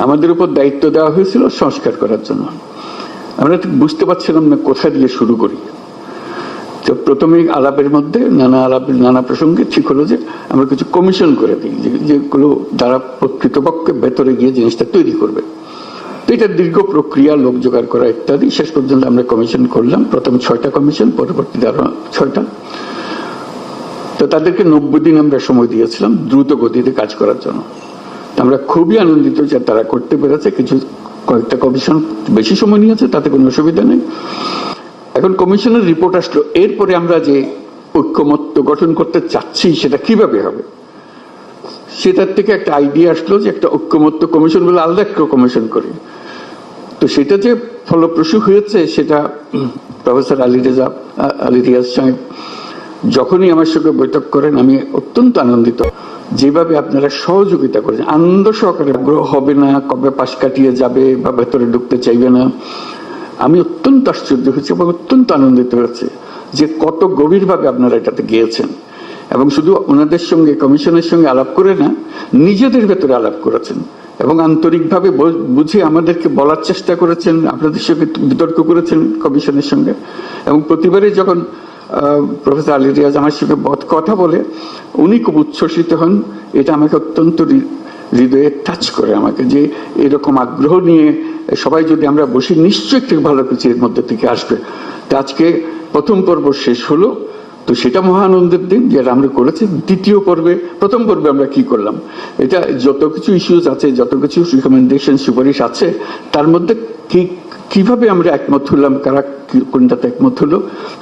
আমাদের উপর দায়িত্ব দেওয়া হয়েছিল সংস্কার করার জন্য। আমরা ঠিক বুঝতে পারছিলাম না কোথা দিয়ে শুরু করি। তো প্রথমে আলাপের মধ্যে নানা প্রসঙ্গে ঠিক হলো যে আমরা কিছু কমিশন করে দিই, যেগুলো দ্বারা প্রকৃতপক্ষে ভেতরে গিয়ে জিনিসটা তৈরি করবে। তো এটা দীর্ঘ প্রক্রিয়া, লোক জোগাড় করা ইত্যাদি। শেষ পর্যন্ত আমরা কমিশন করলাম, প্রথম 6টা কমিশন, পরবর্তীতে আরো 6টা। তো তাদেরকে 90 দিন আমরা সময় দিয়েছিলাম দ্রুত গতিতে কাজ করার জন্য। আমরা খুবই আনন্দিত যে তারা করতে পেরেছে। কয়েকটা কমিশন বেশি সময় নিয়েছে, তাতে কোনো অসুবিধা নেই। এখন কমিশনের রিপোর্ট আসলো, এরপরে আমরা যে ঐক্যমত্য গঠন করতে চাচ্ছি সেটা কিভাবে হবে, সেটার থেকে একটা আইডিয়া আসলো যে একটা ঐক্যমত্য কমিশন বলে আলাদা একটা কমিশন করি। তো সেটা যে ফলপ্রসূ হয়েছে সেটা প্রফেসর আলী রিয়াজ সাহেব যখনই আমার সঙ্গে বৈঠক করেন আমি অত্যন্ত আনন্দিত। যেভাবে আপনারা সহযোগিতা করেছেন, আনন্দ সহকারে, আগ্রহ হবে না কবে পাশ কাটিয়ে যাবে বা ভেতরে ঢুকতে চাইবে না, আমি অত্যন্ত আশ্চর্য হয়েছি এবং অত্যন্ত আনন্দিত হয়েছে যে কত গভীরভাবে আপনারা এটাতে গিয়েছেন। এবং শুধু ওনাদের সঙ্গে, কমিশনের সঙ্গে আলাপ করে না, নিজেদের ভেতরে আলাপ করেছেন এবং আন্তরিকভাবে বুঝে আমাদেরকে বলার চেষ্টা করেছেন, আপনাদের সঙ্গে বিতর্ক করেছেন কমিশনের সঙ্গে। এবং প্রতিবারই যখন প্রফেসর আলী রিয়াজ আমার সঙ্গে কথা বলে উনি খুব উচ্ছ্বসিত হন। এটা আমাকে অত্যন্ত হৃদয়ে টাচ করে আমাকে, যে এরকম আগ্রহ নিয়ে সবাই যদি আমরা বসি নিশ্চয়ই একটু ভালো কিছু এর মধ্যে থেকে আসবে। তো আজকে প্রথম পর্ব শেষ হলো, তো সেটা মহানন্দের দিন যেটা আমরা করেছি। দ্বিতীয় পর্বে, প্রথম পর্বে আমরা কি করলাম, এটা যত কিছু ইস্যুস আছে, যত কিছু রিকমেন্ডেশন, সুপারিশ আছে, তার মধ্যে কিভাবে আমরা একমত হলাম, কারা কোনটাতে একমত হলো,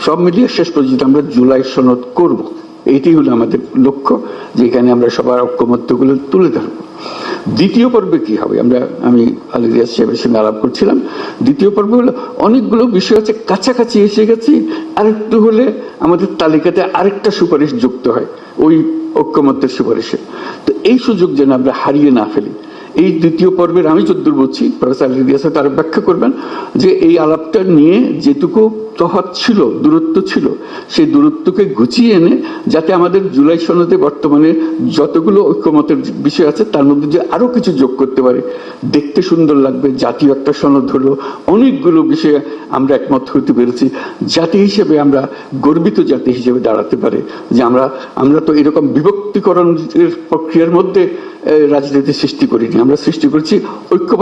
সব মিলিয়ে শেষ পর্যন্ত আমরা জুলাই সনদ করব। এইটাই হলো আমাদের লক্ষ্য, যেখানে আমরা সবার ঐক্যমত্যগুলো তুলে ধরবো। দ্বিতীয় পর্বে কি হবে, আমি আলী রিয়াজ সাহেবের সঙ্গে আলাপ করছিলাম। দ্বিতীয় পর্বে হলো অনেকগুলো বিষয় আছে, কাছাকাছি এসে গেছি, আরেকটু হলে আমাদের তালিকাতে আরেকটা সুপারিশ যুক্ত হয় ওই ঐক্যমত্যের সুপারিশে। তো এই সুযোগ যেন আমরা হারিয়ে না ফেলি। এই দ্বিতীয় পর্বের আমি যদ্দূর বুঝছি, প্রফেসর আলী রিয়াজ তারা ব্যাখ্যা করবেন যে এই আলাপটা নিয়ে যেটুকু তফাৎ ছিল, দূরত্ব ছিল, সেই দূরত্বকে গুছিয়ে এনে যাতে আমাদের জুলাই সনদে বর্তমানে যতগুলো ঐক্যমতের বিষয় আছে তার মধ্যে যে আরো কিছু যোগ করতে পারে, দেখতে সুন্দর লাগবে, জাতীয় একটা সনদ হলো, অনেকগুলো বিষয়ে আমরা একমত হতে পেরেছি, জাতি হিসেবে আমরা গর্বিত জাতি হিসেবে দাঁড়াতে পারে যে আমরা তো এরকম বিভক্তিকরণের প্রক্রিয়ার মধ্যে রাজনীতি সৃষ্টি করিনি, আমরা সৃষ্টি করছি ঐক্যবদ্ধ